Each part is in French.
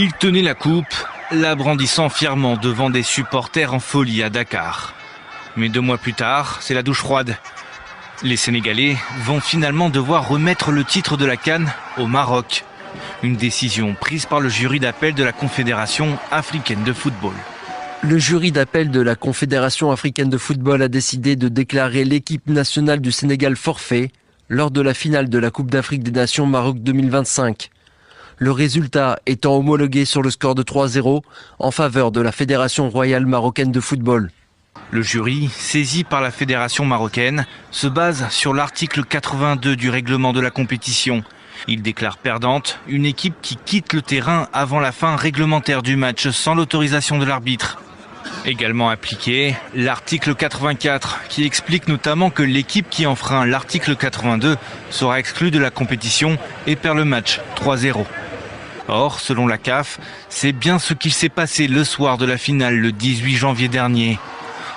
Il tenait la coupe, la brandissant fièrement devant des supporters en folie à Dakar. Mais 2 mois plus tard, c'est la douche froide. Les Sénégalais vont finalement devoir remettre le titre de la CAN au Maroc. Une décision prise par le jury d'appel de la Confédération africaine de football. Le jury d'appel de la Confédération africaine de football a décidé de déclarer l'équipe nationale du Sénégal forfait lors de la finale de la Coupe d'Afrique des Nations Maroc 2025. Le résultat étant homologué sur le score de 3-0 en faveur de la Fédération royale marocaine de football. Le jury, saisi par la Fédération marocaine, se base sur l'article 82 du règlement de la compétition. Il déclare perdante une équipe qui quitte le terrain avant la fin réglementaire du match sans l'autorisation de l'arbitre. Également appliqué, l'article 84 qui explique notamment que l'équipe qui enfreint l'article 82 sera exclue de la compétition et perd le match 3-0. Or, selon la CAF, c'est bien ce qu'il s'est passé le soir de la finale le 18 janvier dernier.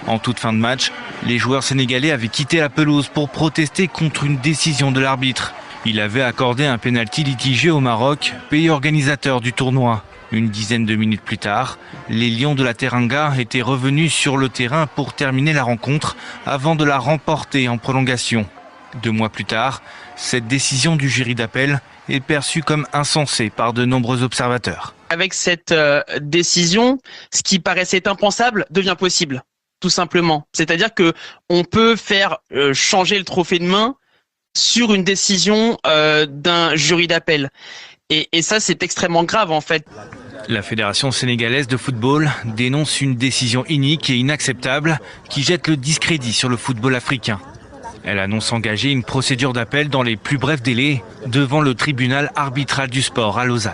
En toute fin de match, les joueurs sénégalais avaient quitté la pelouse pour protester contre une décision de l'arbitre. Il avait accordé un pénalty litigieux au Maroc, pays organisateur du tournoi. Une dizaine de minutes plus tard, les Lions de la Teranga étaient revenus sur le terrain pour terminer la rencontre avant de la remporter en prolongation. 2 mois plus tard, cette décision du jury d'appel est perçue comme insensée par de nombreux observateurs. Avec cette décision, ce qui paraissait impensable devient possible, tout simplement. C'est-à-dire que on peut faire changer le trophée de main sur une décision d'un jury d'appel. Et ça, c'est extrêmement grave, en fait. La Fédération sénégalaise de football dénonce une décision inique et inacceptable qui jette le discrédit sur le football africain. Elle annonce engager une procédure d'appel dans les plus brefs délais devant le tribunal arbitral du sport à Lausanne.